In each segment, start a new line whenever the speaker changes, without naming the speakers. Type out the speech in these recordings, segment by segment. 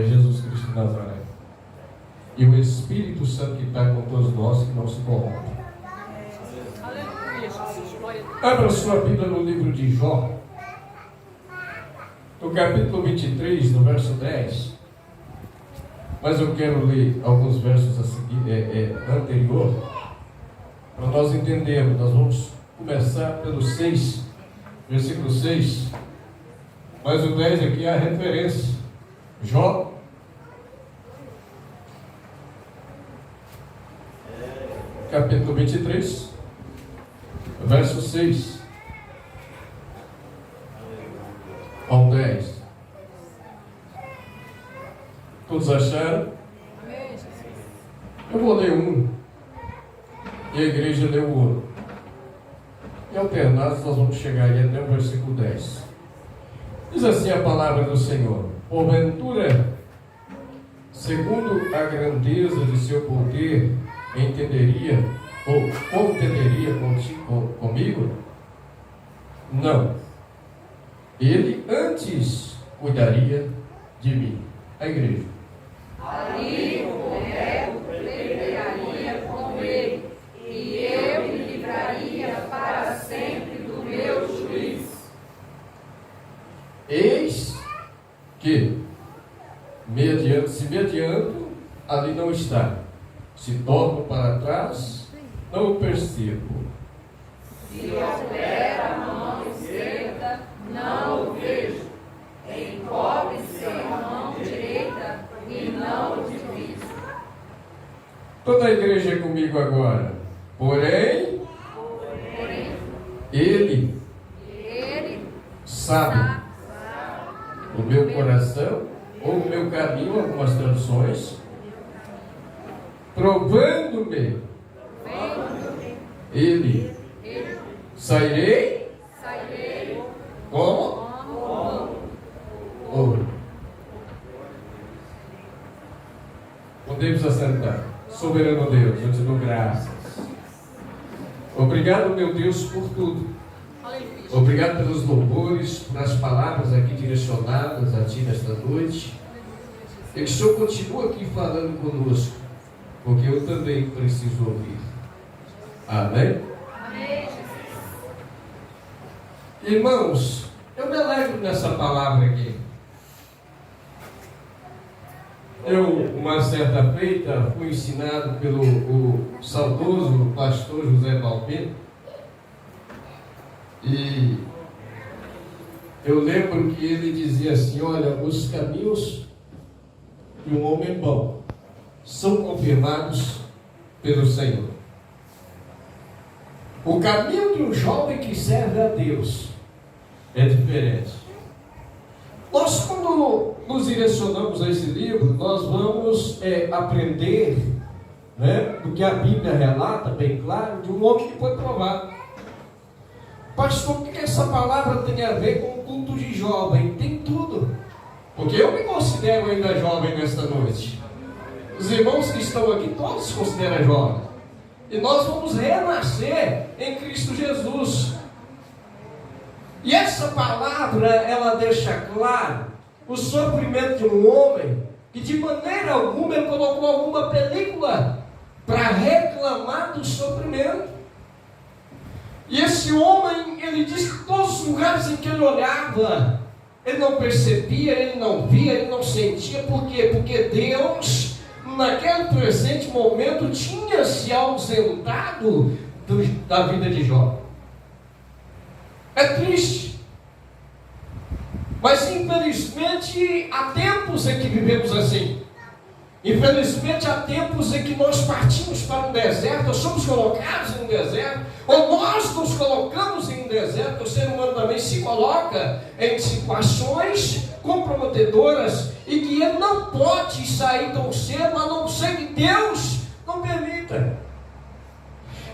é Jesus Cristo de Nazaré. E o Espírito Santo que está com todos nós, que não se corrompe. Abra sua Bíblia no livro de Jó, no capítulo 23, no verso 10. Mas eu quero ler alguns versos anterior, para nós entendermos. Nós vamos começar pelo 6, versículo 6. Mas o 10 aqui é a referência. Jó, capítulo 23, verso 6 ao 10. Todos acharam? Eu vou ler um e a igreja lê o outro. E alternados nós vamos chegar aí até o versículo 10. Diz assim a palavra do Senhor: porventura, segundo a grandeza de seu poder, entenderia ou contenderia comigo? Não. Ele antes cuidaria de mim. A igreja.
Ali o boneco pleitearia com ele, e eu me livraria para sempre do meu juízo.
Eis que, se mediando, ali não está. Se torno para trás, não o percebo.
Se houver a mão esquerda, não o vejo. Encobre-se a mão direita e não o diviso.
Toda a igreja é comigo agora. Porém, Ele sabe o meu coração, ou o meu caminho, algumas traduções, provando-me, Ele sairei como ouro. Podemos assentar. Soberano Deus, eu te dou graças. Obrigado, meu Deus, por tudo. Obrigado pelos louvores, pelas palavras aqui direcionadas a Ti nesta noite. E que o Senhor continue aqui falando conosco, porque eu também preciso ouvir. Amém?
Amém.
Irmãos, eu me alegro nessa palavra aqui. Eu, uma certa feita, fui ensinado pelo saudoso pastor José Balbino. E eu lembro que ele dizia assim: olha, os caminhos de um homem bom são confirmados pelo Senhor. O caminho de um jovem que serve a Deus é diferente. Nós, quando nos direcionamos a esse livro, nós vamos aprender, né, do que a Bíblia relata, bem claro, de um homem que foi provado. Pastor, o que essa palavra tem a ver com o culto de jovem? Tem tudo. Porque eu me considero ainda jovem nesta noite. Os irmãos que estão aqui, todos se consideram jovens. E nós vamos renascer em Cristo Jesus. E essa palavra, ela deixa claro o sofrimento de um homem que de maneira alguma ele colocou alguma película para reclamar do sofrimento. E esse homem, ele diz que todos os lugares em que ele olhava, ele não percebia, ele não via, ele não sentia. Por quê? Porque Deus, naquele presente momento, tinha se ausentado da vida de Jó. É triste, mas infelizmente há tempos em que vivemos assim. Infelizmente há tempos em que nós partimos para um deserto, nós somos colocados em um deserto, ou nós nos colocamos em um deserto. O ser humano também se coloca em situações comprometedoras e que ele não pode sair tão cedo, a não ser que Deus não permita.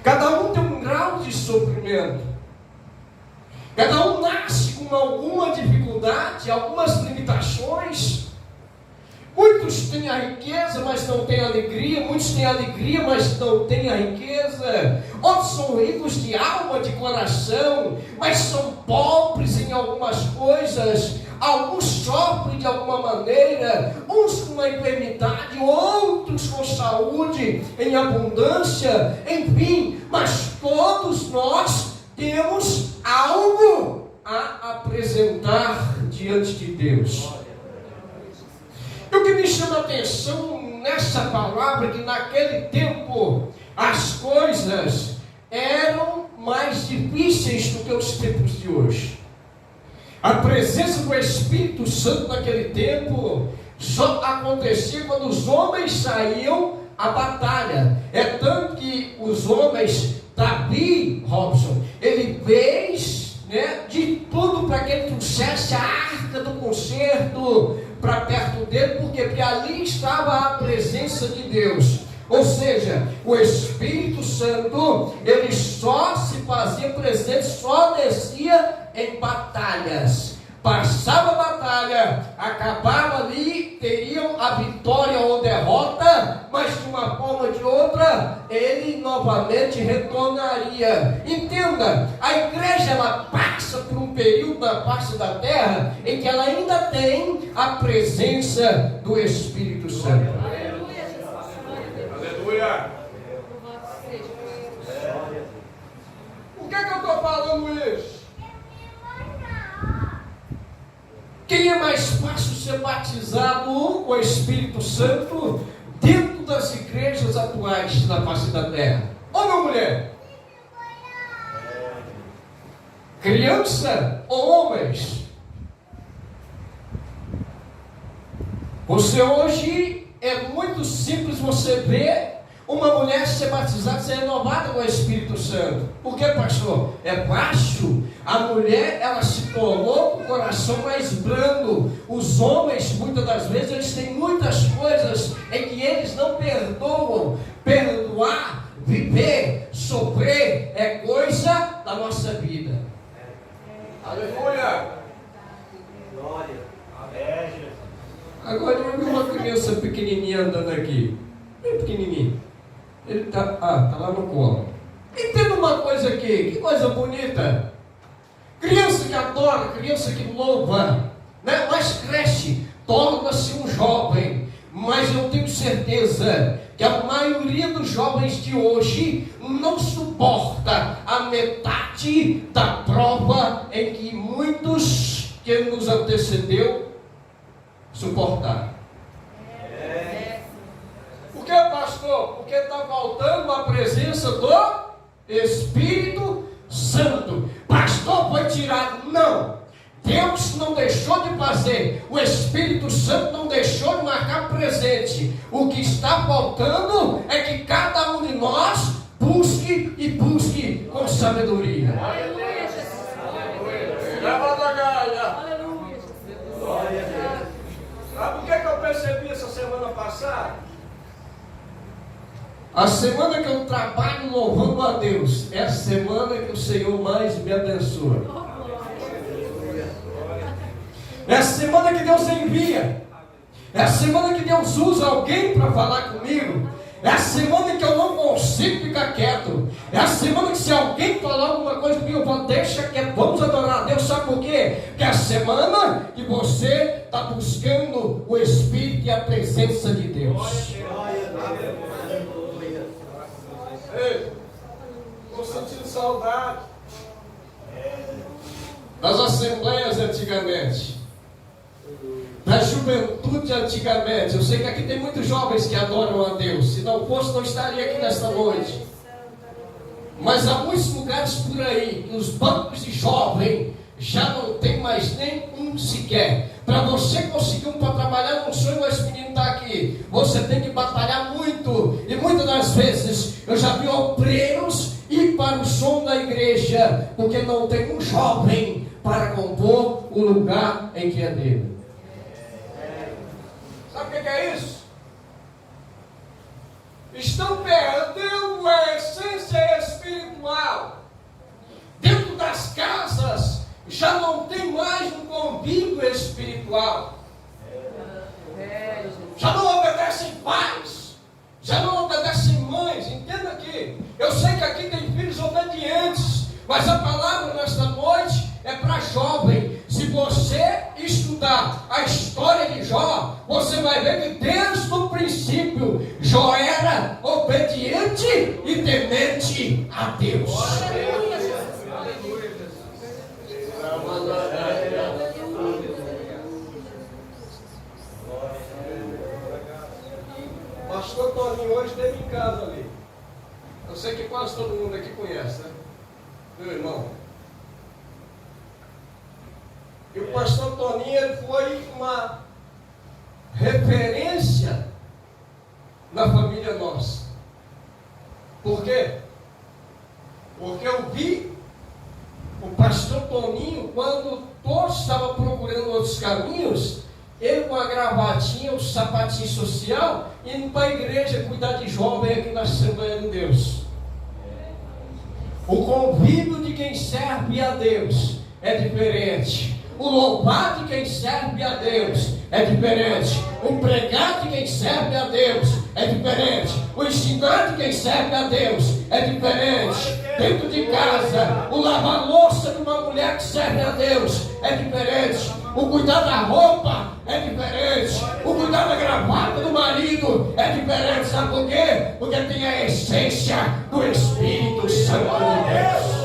Cada um tem um grau de sofrimento. Cada um nasce com alguma dificuldade, algumas limitações. Muitos Muitos têm a riqueza, mas não têm alegria. Muitos têm alegria, mas não têm a riqueza. Outros são ricos de alma, de coração, mas são pobres em algumas coisas. Alguns sofrem de alguma maneira, uns com uma enfermidade, outros com saúde em abundância, enfim, mas todos nós temos algo a apresentar diante de Deus. E o que me chama a atenção nessa palavra é que naquele tempo as coisas eram mais difíceis do que os tempos de hoje. A presença do Espírito Santo naquele tempo só acontecia quando os homens saíam à batalha. É tanto que os homens, Davi, Robson, ele fez de tudo para que ele trouxesse a arca do concerto para perto dele, porque ali estava a presença de Deus. Ou seja, o Espírito Santo, ele só se fazia presente, só descia em batalhas. Passava a batalha, acabava ali, teriam a vitória ou derrota, mas de uma forma ou de outra, ele novamente retornaria. Entenda, a igreja ela passa por um período na face da terra em que ela ainda tem a presença do Espírito Santo. Aleluia! Por que eu estou falando isso? Quem é mais fácil ser batizado com o Espírito Santo dentro das igrejas atuais na face da terra? Homem ou mulher? Criança ou homens? Você hoje é muito simples você ver uma mulher ser batizada, ser renovada com o Espírito Santo. Por que, pastor? É fácil. A mulher, ela se tornou com o coração mais brando. Os homens, muitas das vezes, eles têm muitas coisas em que eles não perdoam. Perdoar, viver, sofrer, é coisa da nossa vida. Aleluia! Glória! Amém. Agora eu vi uma criança pequenininha andando aqui. Bem pequenininho. Ele está lá no colo. Entenda uma coisa aqui, que coisa bonita. Criança que adora, criança que louva, mas cresce, torna-se um jovem. Mas eu tenho certeza que a maioria dos jovens de hoje não suporta a metade da prova em que muitos que nos antecedeu suportaram. Por que, pastor? Porque está faltando a presença do Espírito Santo. Pastor, foi tirado. Não. Deus não deixou de fazer. O Espírito Santo não deixou de marcar presente. O que está faltando é que cada um de nós busque e busque com sabedoria. Aleluia, Jesus. Aleluia, Jesus. Glória a Deus. Sabe o que eu percebi essa semana passada? A semana que eu trabalho louvando a Deus é a semana que o Senhor mais me abençoa. É a semana que Deus envia. É a semana que Deus usa alguém para falar comigo. É a semana que eu não consigo ficar quieto. É a semana que se alguém falar alguma coisa comigo, eu falo, deixa quieto, vamos adorar a Deus. Sabe por quê? Porque é a semana que você está buscando o Espírito e a presença de Deus. Ei, estou sentindo saudade das assembleias antigamente, da juventude antigamente. Eu sei que aqui tem muitos jovens que adoram a Deus. Se não fosse, não estaria aqui nesta noite. Mas há muitos lugares por aí que os bancos de jovem já não tem mais nem um sequer. Para você conseguir um para trabalhar num sonho, esse menino está aqui. Você tem que batalhar muito. E muitas das vezes eu já vi obreiros ir para o som da igreja, porque não tem um jovem para compor o lugar em que é dele. Sabe o que é isso? Estão perdendo a essência espiritual. Dentro das casas já não tem mais um convívio espiritual. Já não você vai ver que desde o princípio Jó era obediente e temente a Deus. Pastor Toninho hoje esteve em casa ali. Eu sei que quase todo mundo aqui conhece, né? Meu irmão. E o pastor Toninho, ele foi uma referência na família nossa. Por quê? Porque eu vi o pastor Toninho, quando todos estavam procurando outros caminhos, ele com a gravatinha, o sapatinho social, indo para a igreja cuidar de jovem aqui na Assembleia de Deus. O convívio de quem serve a Deus é diferente. O louvar de quem serve a Deus é diferente. O pregar de quem serve a Deus é diferente. O ensinar de quem serve a Deus é diferente. Dentro de casa, o lavar louça de uma mulher que serve a Deus é diferente. O cuidar da roupa é diferente. O cuidar da gravata do marido é diferente. Sabe por quê? Porque tem a essência do Espírito Santo de Deus.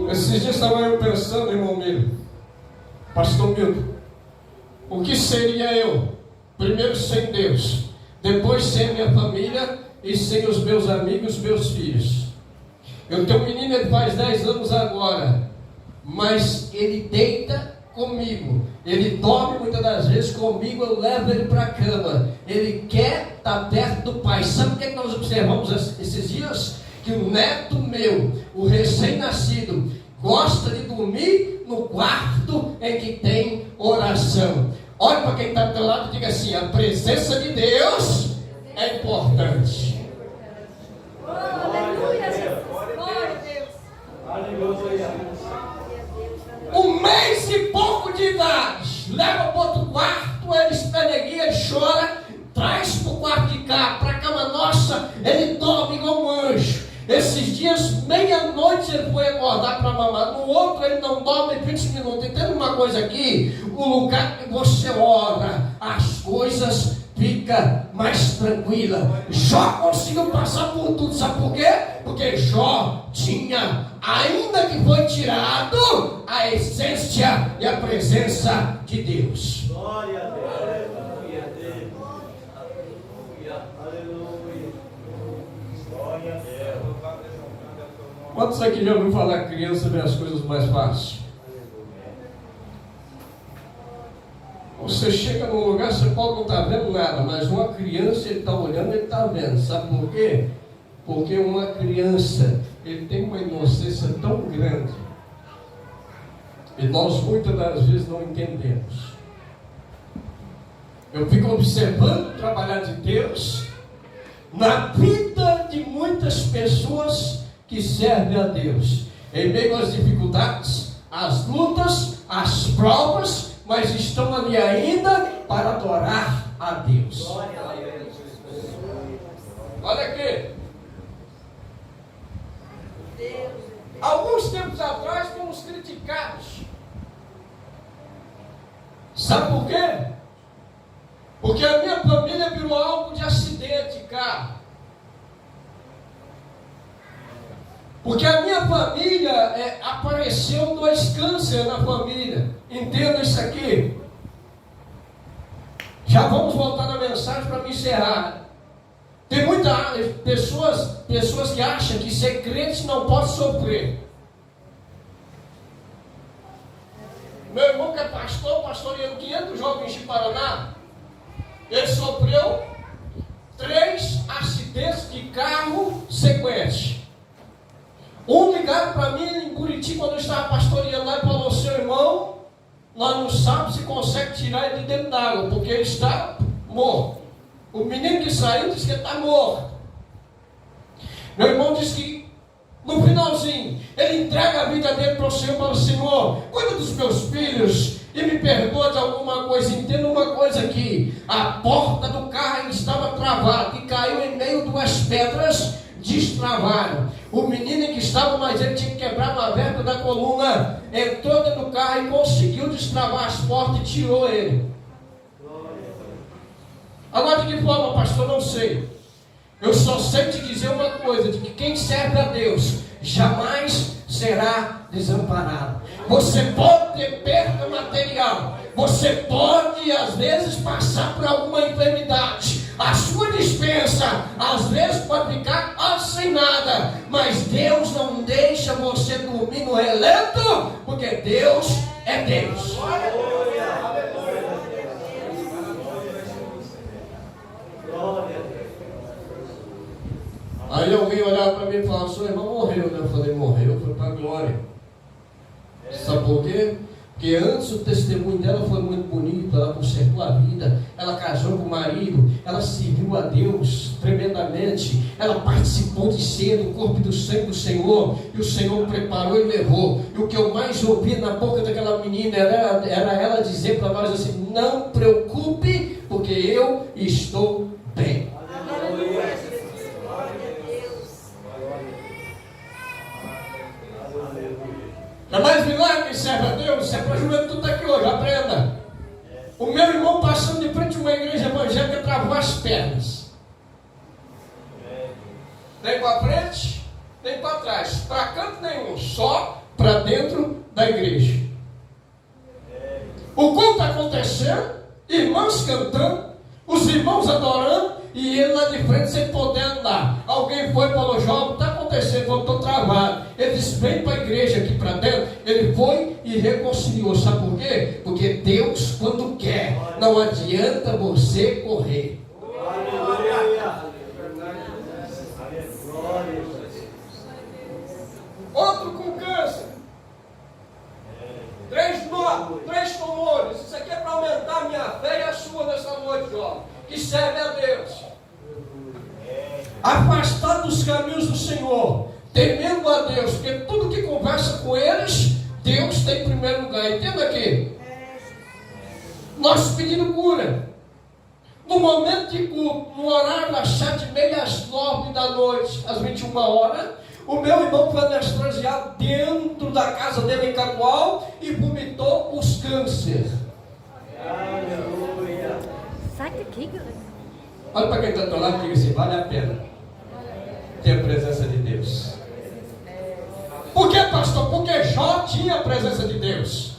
Esses dias estava eu pensando, irmão Milton, pastor Milton, o que seria eu? Primeiro sem Deus, depois sem a minha família e sem os meus amigos, meus filhos. Eu tenho um menino, ele faz 10 anos agora, mas ele deita comigo, ele dorme muitas das vezes comigo, eu levo ele para a cama, ele quer estar perto do pai. Sabe o que nós observamos esses dias? Que o neto meu, o recém-nascido, gosta de dormir no quarto em que tem oração. Olha para quem está do teu lado e diga assim: a presença de Deus é importante. Um mês e pouco de idade, leva para outro quarto, ele espeneguia, ele chora, traz para o quarto de cá, para a cama nossa, ele dorme igual um anjo. Esses dias, meia-noite, ele foi acordar para mamar. No outro, ele não dorme 20 minutos. Entende uma coisa aqui? O lugar que você ora, as coisas ficam mais tranquilas. Jó conseguiu passar por tudo. Sabe por quê? Porque Jó tinha, ainda que foi tirado, a essência e a presença de Deus. Glória a Deus. Aleluia a Deus. Aleluia. Glória a Deus. Quantos aqui já ouviram falar que criança vê as coisas mais fáceis? Você chega num lugar, você pode não estar vendo nada, mas uma criança, ele está olhando, ele está vendo. Sabe por quê? Porque uma criança, ele tem uma inocência tão grande, e nós muitas das vezes não entendemos. Eu fico observando o trabalhar de Deus na vida de muitas pessoas que servem a Deus, em meio às dificuldades, às lutas, às provas, mas estão ali ainda para adorar a Deus. Olha aqui. Alguns tempos atrás fomos criticados. Sabe por quê? Porque a minha família virou alvo de acidente de carro. Porque a minha família apareceu 2 cânceres na família. Entenda isso aqui. Já vamos voltar na mensagem para me encerrar. Tem muitas pessoas que acham que ser crente não pode sofrer. Meu irmão que é pastor, pastoreando 500 jovens de Paraná, ele sofreu 3 acidentes de carro sequentes. Um ligaram para mim em Buriti, quando eu estava pastoreando lá, e falou: seu irmão, nós não sabemos se consegue tirar ele de dentro d'água, porque ele está morto. O menino que saiu disse que ele está morto. Meu irmão disse que, no finalzinho, ele entrega a vida dele para o Senhor, e fala: Senhor, cuida dos meus filhos e me perdoa de alguma coisa. Entenda uma coisa aqui: a porta do carro estava pedras destravaram. O menino que estava, mas ele tinha que quebrar uma verga da coluna, entrou dentro do carro e conseguiu destravar as portas e tirou ele. Agora de que forma, pastor? Não sei. Eu só sei te dizer uma coisa, de que quem serve a Deus jamais será desamparado. Você pode ter perda material, você pode às vezes passar por alguma enfermidade, a sua despensa às vezes pode ficar sem nada, mas Deus não deixa você dormir no relento, porque Deus é Deus. Aí alguém olhava para mim e falava: seu irmão morreu, né? Eu falei: morreu, foi para a glória. Sabe por quê? Porque antes o testemunho dela foi muito bonito, ela consertou a vida, ela casou com o marido, ela serviu a Deus tremendamente, ela participou de ser do corpo e do sangue do Senhor, e o Senhor preparou e levou. E o que eu mais ouvi na boca daquela menina era ela dizer para nós assim: não preocupe, porque eu estou bem. É mais milagre que serve a Deus. Se é para a juventude está aqui hoje, aprenda. O meu irmão passando de frente a uma igreja evangélica travou as pernas. Nem para frente, nem para trás, para canto nenhum, só para dentro da igreja. O culto acontecendo, irmãos cantando, os irmãos adorando, e ele lá de frente sem poder andar. Alguém foi e falou: João, o que está acontecendo? Eu estou travado. Ele disse: vem para a igreja aqui para dentro. Ele foi e reconciliou. Sabe por quê? Porque Deus, quando quer, não adianta você correr. Outro com câncer, 3 tumores. Isso aqui é para aumentar a minha fé e a sua nessa noite, jovem, que serve a Deus. Afastado dos caminhos do Senhor, temendo a Deus, porque tudo que conversa com eles, Deus tem em primeiro lugar. Entenda aqui. Nós pedindo cura. No momento de culto, no horário das 7h30 às 9 da noite, às 21 horas, o meu irmão foi anestesiado dentro da casa dele em Cacoal e vomitou os cânceres.
Aleluia. Sai daqui, galera.
Olha para quem está do lado e diga assim: vale a pena ter a presença de Deus. Por que, pastor? Porque Jó tinha a presença de Deus.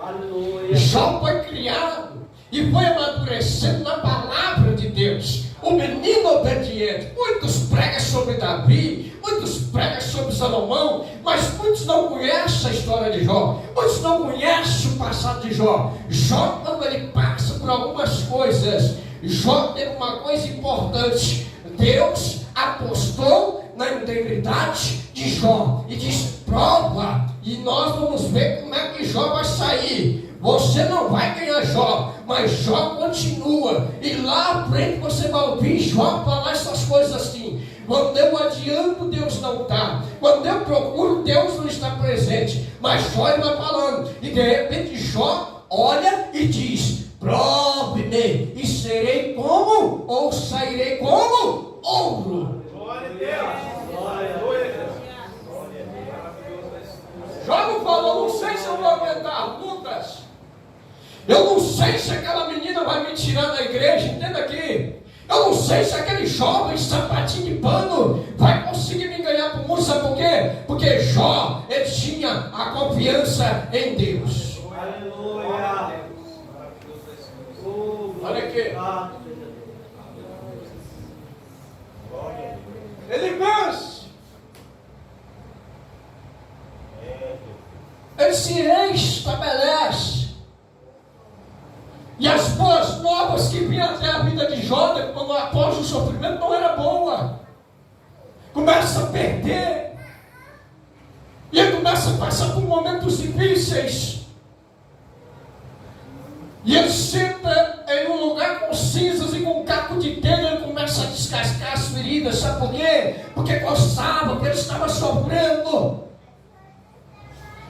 Aleluia. Jó foi criado e foi amadurecendo na palavra de Deus. O menino obediente. Muitos pregam sobre Davi, muitos pregam sobre Salomão, mas muitos não conhecem a história de Jó. Muitos não conhecem o passado de Jó. Jó, quando ele passa por algumas coisas, Jó tem uma coisa importante: Deus apostou na integridade de Jó e diz: prova, e nós vamos ver como é que Jó vai sair. Você não vai ganhar Jó, mas Jó continua, e lá à frente você vai ouvir Jó falar essas coisas assim: quando eu adianto, Deus não está, quando eu procuro, Deus não está presente. Mas Jó vai falando, e de repente Jó olha e diz: prove-me, e serei como, ou sairei como ouro. Glória a Deus. Glória a Deus. Jó não falou: não sei se eu vou aguentar lutas, eu não sei se aquela menina vai me tirar da igreja. Entenda aqui. Eu não sei se aquele jovem sapatinho de pano vai conseguir me ganhar para o mundo. Sabe por quê? Porque Jó, ele tinha a confiança em Deus. Aleluia. Olha aqui. Ele cansa. Ele se restabelece. E as boas novas que vinham até a vida de Jó, quando após o sofrimento, não era boa. Começa a perder. E ele começa a passar por momentos difíceis. E ele senta em um lugar com cinzas e com um caco de telha. Ele começa a descascar as feridas. Sabe por quê? Porque gostava, porque ele estava sofrendo.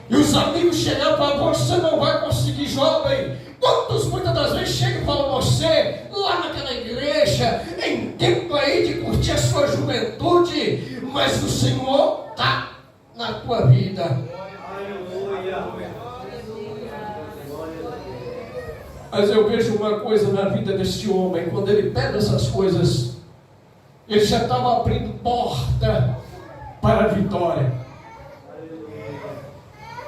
E os amigos chegaram e falaram: você não vai conseguir, jovem. Quantos muitas das vezes chegam e falam: você, lá naquela igreja, em tempo aí de curtir a sua juventude, juventude, mas o Senhor está na tua vida. Mas eu vejo uma coisa na vida deste homem, quando ele pede essas coisas, ele já estava abrindo porta para a vitória.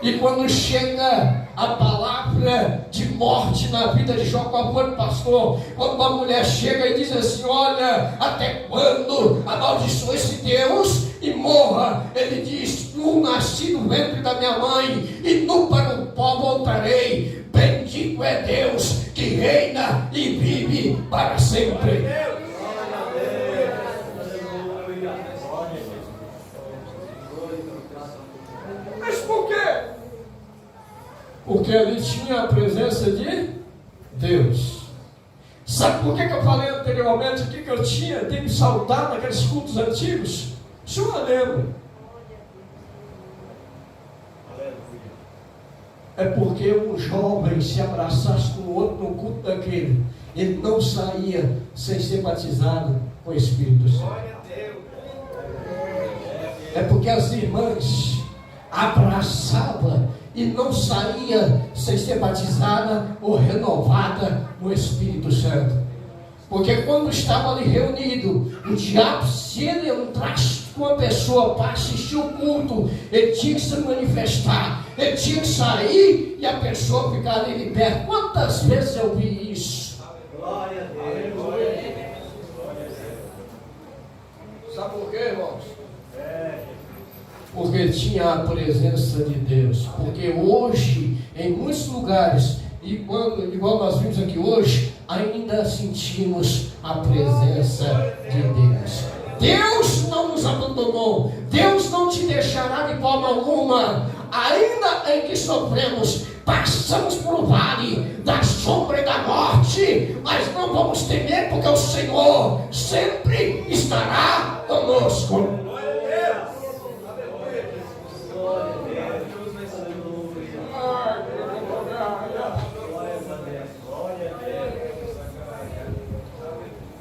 E quando chega a palavra de morte na vida de Jó, qual foi, pastor? Quando uma mulher chega e diz assim: olha, até quando amaldiçoa esse Deus e morra? Ele diz: nu nasci no ventre da minha mãe e nu para o pó voltarei. Bendito é Deus que reina e vive para sempre. Mas por quê? Porque ali tinha a presença de Deus. Sabe por que eu falei anteriormente aqui que eu tenho saudade daqueles cultos antigos? O senhor lembra? É porque um jovem se abraçasse com o outro no culto daquele, ele não saía sem ser batizado com o Espírito Santo. É porque as irmãs abraçavam e não saía sem ser batizada ou renovada no Espírito Santo. Porque quando estava ali reunido, o diabo, se ele entrasse com uma pessoa para assistir o culto, ele tinha que se manifestar, ele tinha que sair e a pessoa ficar ali liberta. Quantas vezes eu vi isso? Glória a Deus. Sabe por quê, irmãos? Porque tinha a presença de Deus. Porque hoje, em muitos lugares, igual nós vimos aqui hoje, ainda sentimos a presença de Deus. Deus não nos abandonou. Deus não te deixará de forma alguma. Ainda em que sofremos, passamos por um vale da sombra e da morte, mas não vamos temer, porque o Senhor sempre estará conosco.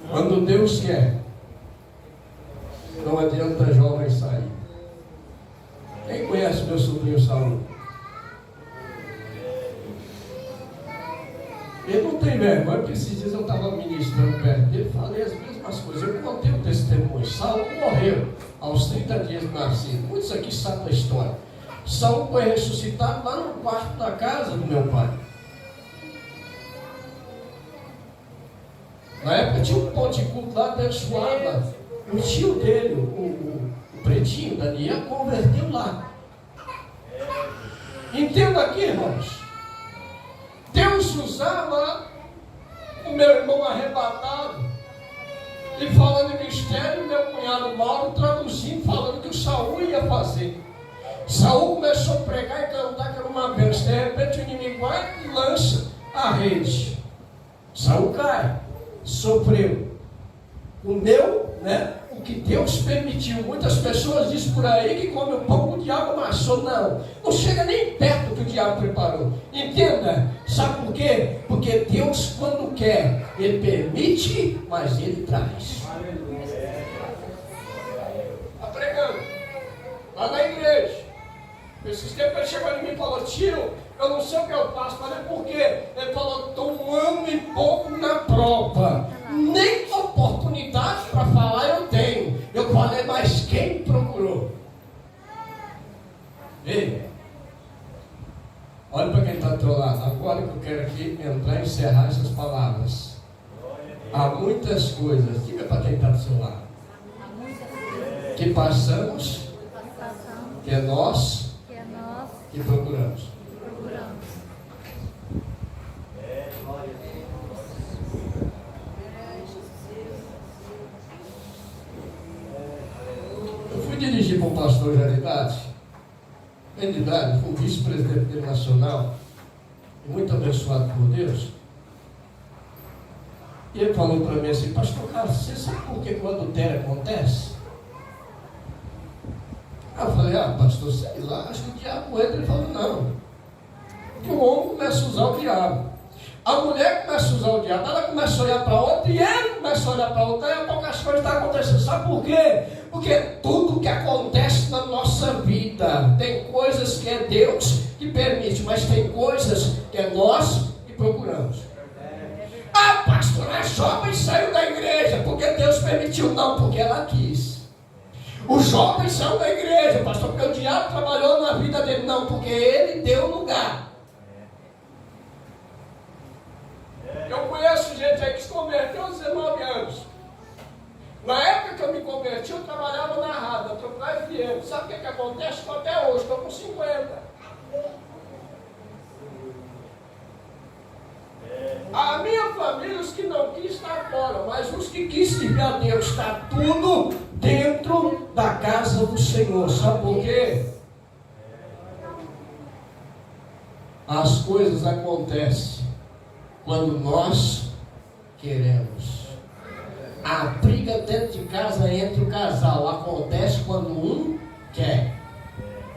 Quando Deus quer, não adianta jovem sair. Quem conhece meu sobrinho Saul? Ele não tem vergonha, porque esses dias eu estava ministrando perto dele, falei as mesmas coisas. Eu contei o testemunho. Saul morreu aos 30 dias de nascido. Muitos aqui sabem da história. Saul foi ressuscitado lá no quarto da casa do meu pai. Na época tinha um ponto de culto lá, abençoava. O tio dele, o pretinho, Daniel, converteu lá. Entenda aqui, irmãos. Deus usava o meu irmão arrebatado e falando em mistério, meu cunhado Mauro traduzindo, falando que o Saul ia fazer. Saul começou a pregar e cantar que era uma bênção. De repente o inimigo vai e lança a rede. Saul cai. Sofreu, comeu, o que Deus permitiu. Muitas pessoas dizem por aí que come o pão que o diabo amassou. Não chega nem perto do que o diabo preparou. Entenda, sabe por quê? Porque Deus, quando quer, Ele permite, mas Ele traz. Está pregando lá na igreja. Esses tempos ele chegou em mim e falou: tio, eu não sei o que eu faço. Falei: por quê? Ele falou: estou 1 ano e pouco na prova, nem oportunidade para falar eu tenho. Eu falei: mas quem procurou? Ei, olha para quem está do teu lado. Agora que eu quero aqui entrar e encerrar essas palavras. Há muitas coisas, diga para quem está do seu lado, que passamos, que é nós que procuramos. Eu fui dirigir para um pastor já de idade, fui vice-presidente dele nacional, e muito abençoado por Deus. E ele falou para mim assim: pastor Carlos, você sabe por que o adultério acontece? Eu falei: pastor, sei lá, acho que o diabo entra. Ele falou: não, que o homem começa a usar o diabo. A mulher começa a usar o diabo, ela começa a olhar para outra e ele começa a olhar para outra, e a pouco as coisas estão acontecendo. Sabe por quê? Porque tudo que acontece na nossa vida, tem coisas que é Deus que permite, mas tem coisas que é nós que procuramos. Ah, pastor, a jovem saiu da igreja porque Deus permitiu. Não, porque ela quis. O jovem saiu da igreja, pastor, porque o diabo trabalhou na vida dele. Não, porque ele deu lugar. Eu conheço gente aí que se converteu aos 19 anos. Na época que eu me converti, eu trabalhava na rádio, eu trocava FM. Sabe o que acontece? Estou até hoje, estou com 50. A minha família, os que não quis, está fora. Mas os que quis servir a Deus, está tudo dentro da casa do Senhor. Sabe por quê? As coisas acontecem quando nós queremos. A briga dentro de casa entre o casal acontece quando um quer.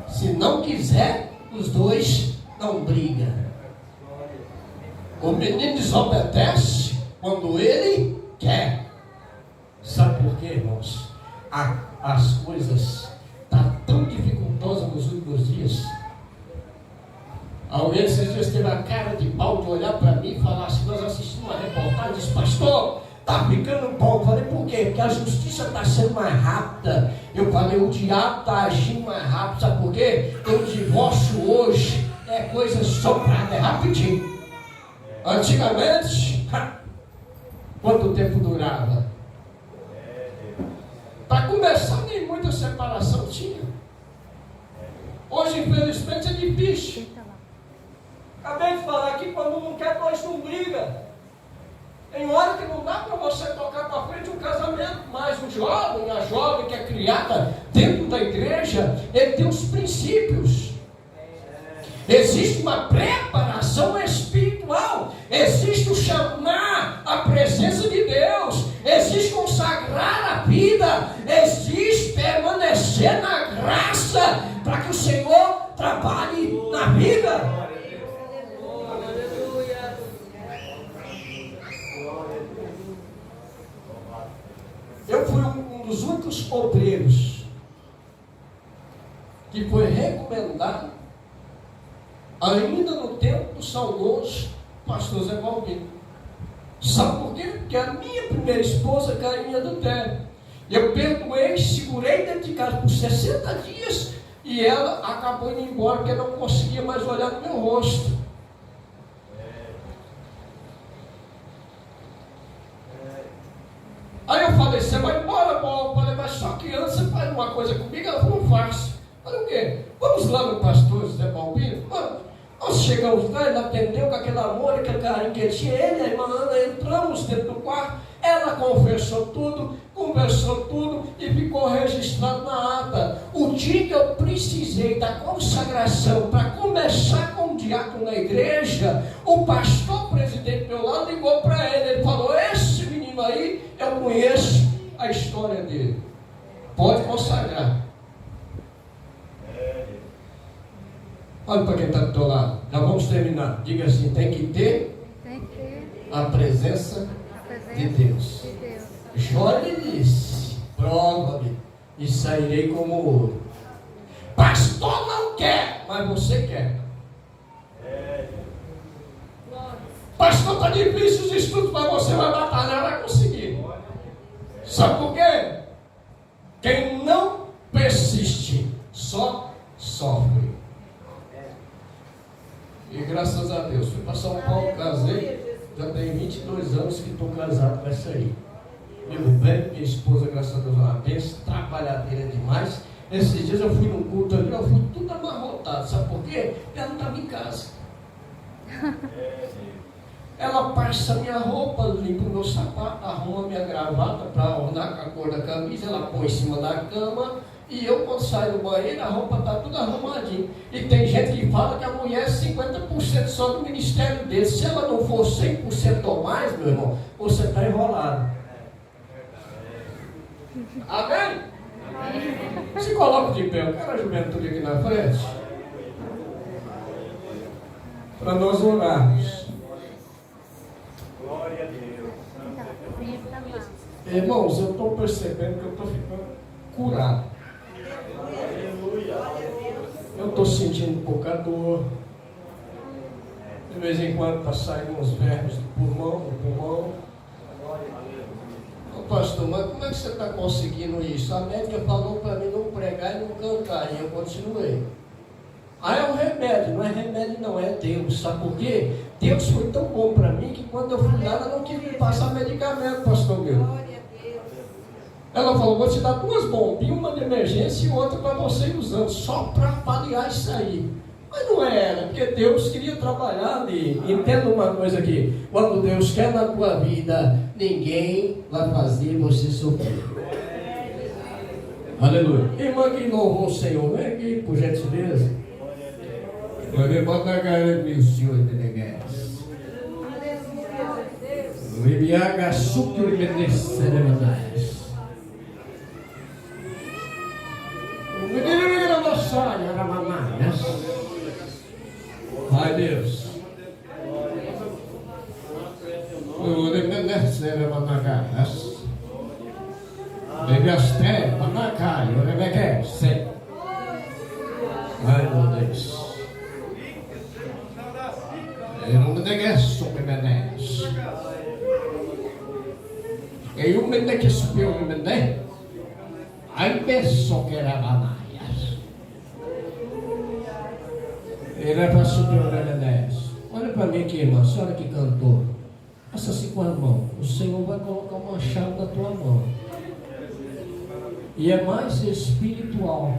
Se não quiser, os dois não brigam. O menino desobedece quando ele quer. Sabe por quê, irmãos? As coisas estão tão dificultosas nos últimos dias. Alguém esses dias teve a cara de pau de olhar para mim e falar assim, nós assistimos uma reportagem e disse, pastor, está ficando bom. Eu falei, por quê? Porque a justiça está sendo mais rápida. Eu falei, o diabo está agindo mais rápido. Sabe por quê? Porque o divórcio hoje é coisa soprada, é rapidinho. Antigamente, quanto tempo durava? Para começar, nem muita separação tinha. Hoje, infelizmente, é difícil. Acabei de falar aqui, quando não quer, nós não briga. Tem hora que não dá para você tocar para frente um casamento, mas o jovem, a jovem que é criada dentro da igreja, ele tem os princípios. Existe uma preparação espiritual, existe o chamar a presença de Deus, existe consagrar a vida, existe permanecer na graça para que o Senhor trabalhe na vida. Eu fui um dos únicos obreiros que foi recomendado ainda no tempo do saudoso pastor Zé Balbino. Sabe por quê? Porque a minha primeira esposa caiu em adultério. Eu perdoei, segurei dentro de casa por 60 dias e ela acabou indo embora porque não conseguia mais olhar no meu rosto. Aí eu falei, você vai embora, bom? Eu falei, mas só que antes você faz uma coisa comigo, ela falou, faço. Eu falei, o quê? Vamos lá no pastor Zé Balbino? Nós chegamos lá, ele atendeu com aquele amor, aquele carinho que ele tinha, ele e a irmã Ana, entramos dentro do quarto, ela confessou tudo, conversou tudo e ficou registrado na ata. O dia que eu precisei da consagração para começar com o diácono na igreja, o pastor presidente do meu lado ligou para ele falou, esse menino aí, eu conheço a história dele, pode consagrar. Olha para quem está do teu lado. Já vamos terminar. Diga assim, tem que ter a presença de Deus. Jó lhe disse, prova-me e sairei como ouro. Pastor não quer, mas você quer. Pastor, está difícil os estudos, mas você vai batalhar, vai conseguir. Sabe por quê? Quem não persiste só sofre. E graças a Deus, fui para São Paulo, casei, já tem 22 anos que estou casado com essa aí. Meu bem, minha esposa, graças a Deus, é uma bênção, trabalhadeira demais. Esses dias eu fui num culto ali, eu fui tudo amarrotado, sabe por quê? Ela não estava em casa. Ela passa minha roupa, limpa o meu sapato, arruma minha gravata para ornar com a cor da camisa, ela põe em cima da cama. E eu, quando saio do banheiro, a roupa está tudo arrumadinha. E tem gente que fala que a mulher é 50% só do ministério dele. Se ela não for 100% ou mais, meu irmão, você está enrolado. Amém? Se coloca de pé, eu quero a juventude aqui na frente. Para nós orarmos. Irmãos, eu estou percebendo que eu estou ficando curado. Eu estou sentindo pouca dor. De vez em quando está saindo uns vermes do pulmão. Ô pastor, mas como é que você está conseguindo isso? A médica falou para mim não pregar e não cantar, e eu continuei. Ah, é um remédio, não é remédio não, é Deus. Sabe por quê? Deus foi tão bom para mim que quando eu fui lá, ela não quis me passar medicamento, pastor meu. Ela falou, vou te dar 2 bombinhas, uma de emergência e outra para você ir usando, só para paliar isso aí. Mas não era, porque Deus queria trabalhar ali. Entenda uma coisa aqui, quando Deus quer na tua vida, ninguém vai fazer você sofrer. Aleluia. Irmã que louvou o Senhor, vem aqui, por gentileza. Vai botar a cara do Senhor de negócio. O Ibiaga suco e meneceremais. O menino era uma saia, era mamães. Ai Deus. O meneceremais. Begaste, manacai, o rebegueste. Ai meu Deus. Eu não me negueço, me menes. Eu me negueço, eu me menes. Ai, penso que era banaias. Ele é para subir o menes. Olha para mim aqui, irmã, a senhora que cantou. Faça assim com a mão. O Senhor vai colocar uma chave na tua mão. E é mais espiritual.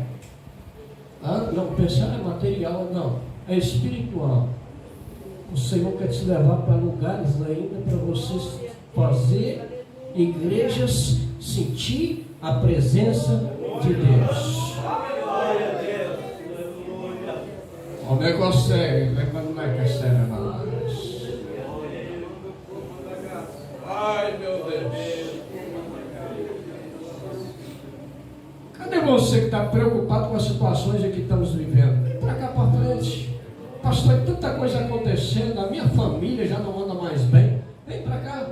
Ah, não, pensar é material, não. É espiritual. O Senhor quer te levar para lugares ainda para vocês fazer igrejas sentir a presença de Deus. O negócio é, não é que é sério, mas... Ai, meu Deus. Cadê você que está preocupado com as situações em que estamos vivendo? Para cá para frente. Pastor, é tanta coisa acontecendo, a minha família já não anda mais bem. Vem para cá.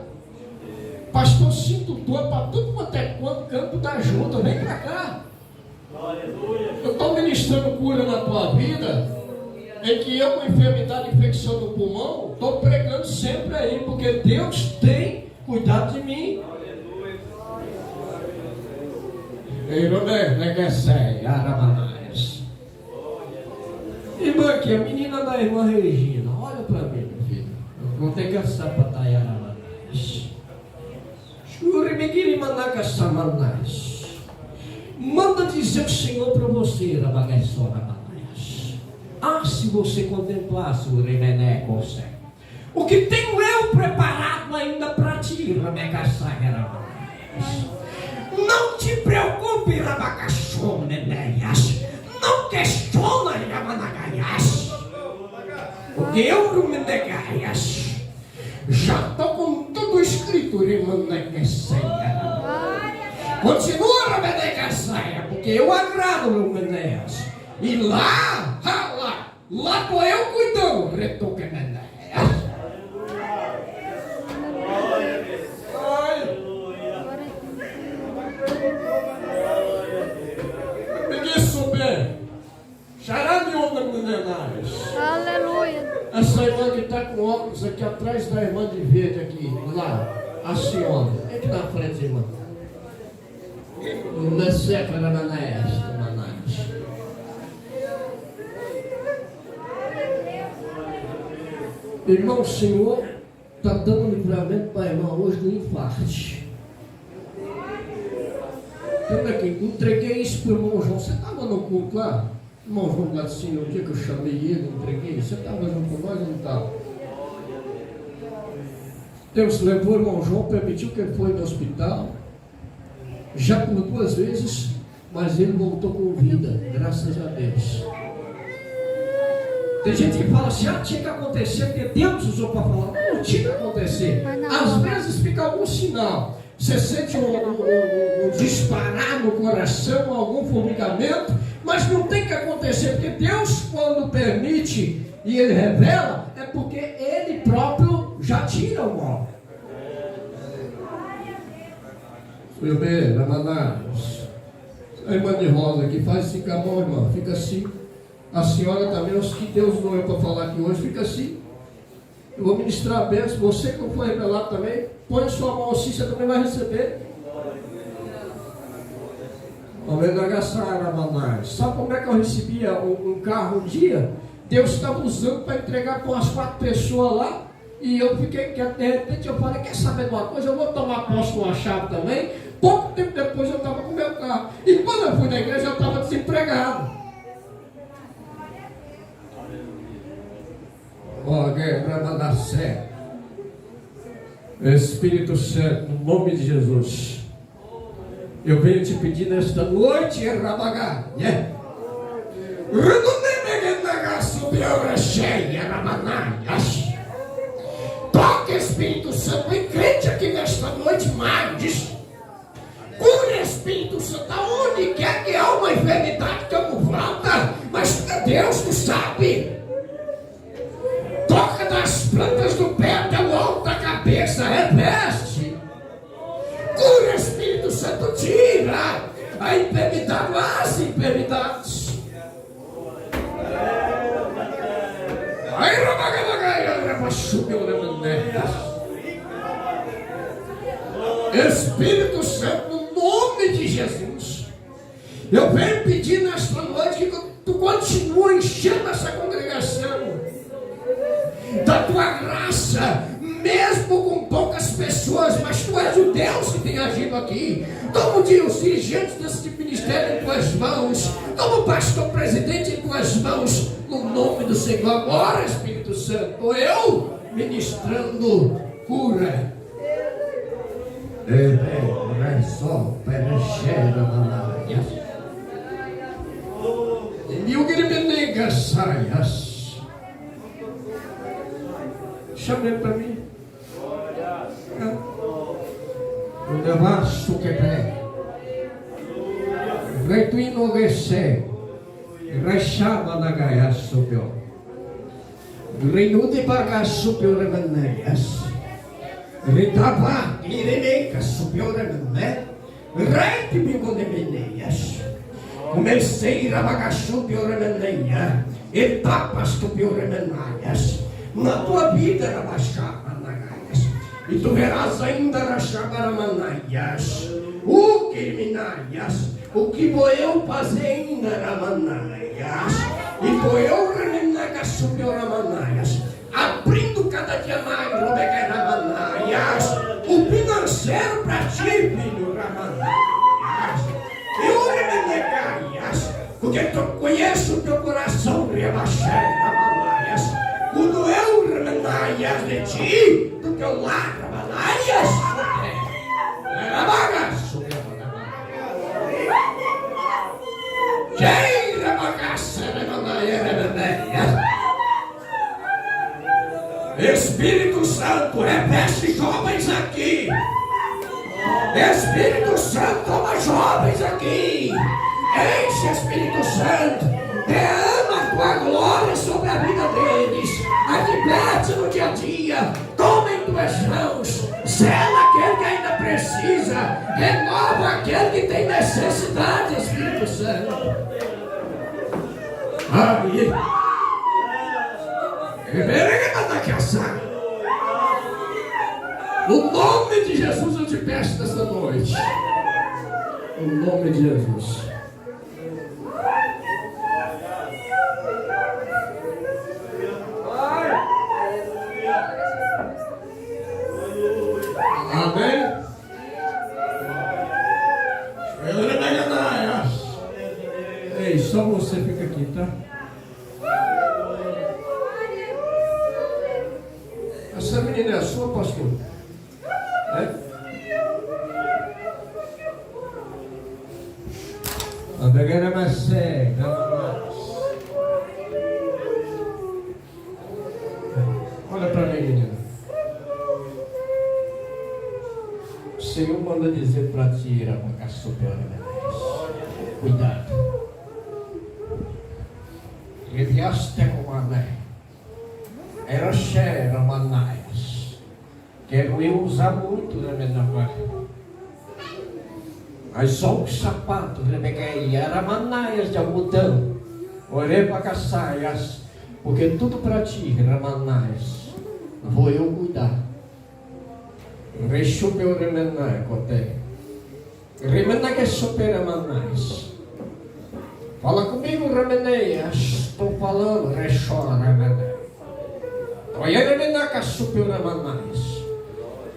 Pastor, sinto dor para tudo quanto é canto da junta. Vem para cá. Eu estou ministrando cura na tua vida, em que eu com enfermidade, infecção no pulmão, estou pregando sempre aí, porque Deus tem cuidado de mim. Irmã aqui, a menina da irmã Regina, olha para mim, meu filho. Eu vou ter que assar para Tayaramanás. Manda dizer o Senhor para você, Rabagaçoramanás. Ah, se você contemplasse o Remené com você. O que tenho eu preparado ainda para ti, Rabagaçoramanás. Não te preocupe, Rabagaçoramanás. Não questiona, Ramanagaias. Porque eu não me negaias. Já estou com tudo escrito, Ramanagaçaia. Continua, Ramanagaçaia, porque eu agrado, Ramanagaias. E lá estou eu cuidando, Retoque Meneias.
Aleluia.
Essa irmã que está com óculos aqui atrás da irmã de verde aqui, lá, a senhora. Aqui na frente, irmã. Não sei para Manaias. Irmão, o Senhor está dando livramento para a irmã hoje do infarte. Então aqui, entreguei isso para o irmão João. Você estava no culto lá? Irmão João Gatinho, no dia que eu chamei ele, entreguei. Você estava junto com nós ou não estava? Deus levou o irmão João, permitiu que ele foi no hospital. Já por 2 vezes, mas ele voltou com vida, graças a Deus. Tem gente que fala assim, tinha que acontecer, porque Deus usou para falar. Não tinha que acontecer. Às vezes fica algum sinal. Você sente um disparar no coração, algum formigamento, mas não tem que acontecer, porque Deus, quando permite e Ele revela, é porque Ele próprio já tira o mal. Meu bem, Ramanás. A irmã de Rosa aqui, faz assim com a mão, irmã. Fica assim. A senhora também, os que Deus não é para falar aqui hoje, fica assim. Eu vou ministrar a bênção. Você que não foi revelado também, põe a sua mão assim, você também vai receber. Sabe como é que eu recebia um carro um dia? Deus estava usando para entregar para umas 4 pessoas lá. E eu fiquei quieto. De repente eu falei, quer saber de uma coisa? Eu vou tomar posse com uma chave também. Pouco tempo depois eu estava com o meu carro. E quando eu fui na igreja eu estava desempregado. Alguém para mandar certo. Espírito Santo, no nome de Jesus. Eu venho te pedir nesta noite, Rabagá, né? Toque, Espírito Santo, e crente aqui nesta noite mais. Cura, Espírito Santo, aonde quer que há uma enfermidade que eu não volta, mas Deus tu sabe. Toca das plantas do pé até o alto da cabeça, reveste. Cura, Espírito Santo, tira a enfermidade, as enfermidades. Espírito Santo, no nome de Jesus, eu venho pedir nesta noite que tu continue enchendo essa congregação da tua graça, mesmo com poucas pessoas, mas tu és o Deus que tem agido aqui. Toma os dirigentes desse ministério em tuas mãos, toma o pastor presidente em tuas mãos, no nome do Senhor. Agora, Espírito Santo, eu ministrando cura. Chama ele para mim. O devasso que é. Retuino gesse. Rechava na gaia supio. Rinude paga supio reveneias. Ritava ireneca supio reveneias. Rete bico de meneias. Comecei a pagar supio reveneias. Etapas supio reveneias. Na tua vida, Rabaxamanaias, e tu verás ainda Rachamanaias, o que minaias, o que vou eu fazer ainda, Ramanaias, e vou eu remenaga sobre o Ramanaias, abrindo cada dia mais, Ramanaias, o financeiro para ti, filho Ramanaias, eu remenegaias, porque tu conheço o teu coração, Rabaxamanaias. Quando eu remenaias de ti, do teu lado, remenaias, Espírito Santo, reveste jovens aqui. Espírito Santo, toma jovens aqui. Enche, Espírito Santo, derrama a tua glória sobre a vida deles. Adverte no dia a dia, toma em tuas mãos, sela aquele que ainda precisa, renova aquele que tem necessidade, Espírito Santo. Aí, no nome de Jesus eu te peço nessa noite, no nome de Jesus. Amém? Ei, só você fica aqui, tá? Essa menina é a sua, pastor? É? A pegar é mais cega. Olha para mim, menina. O Senhor manda dizer para ti, cuidado. Enviaste com a mãe. Era cheira, manaias. Quero eu usar muito na minha mãe. Mas só um sapato, rebeguei, era manaias de algodão, orepacaçaias, porque tudo para ti, ramanaias, vou eu cuidar. Rechupeu remenai, coté. Remenai que supera manais. Fala comigo, remeneias, estou falando, rechora, remenai. Olha, remenai que supera manais.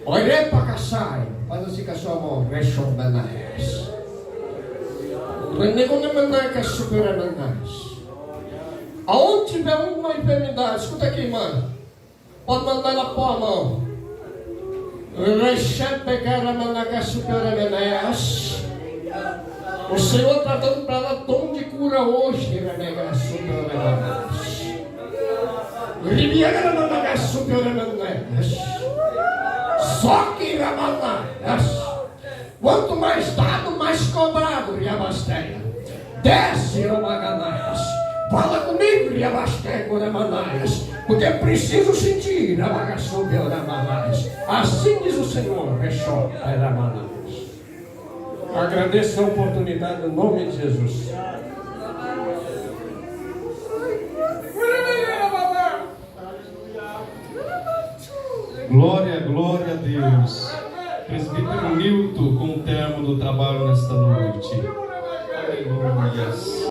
Orepacaçai, faz assim com a sua mão, rechora manais. Renego remenai que supera manais. Aonde tiver uma enfermidade, escuta aqui, mano. Pode mandar ela pôr a mão. O Senhor está dando para ela tom de cura hoje. Só que quanto mais dado, mais cobrado. Desce, Romaganaias. Fala comigo, Riabasteco-Ramanaias, porque é preciso sentir, Rabagaçu-Ramanaias. Assim diz o Senhor, Rechó-Ramanaias. Agradeço a oportunidade no nome de Jesus.
Glória, glória a Deus. Presbítero Nilton com o termo do trabalho nesta noite. Aleluia.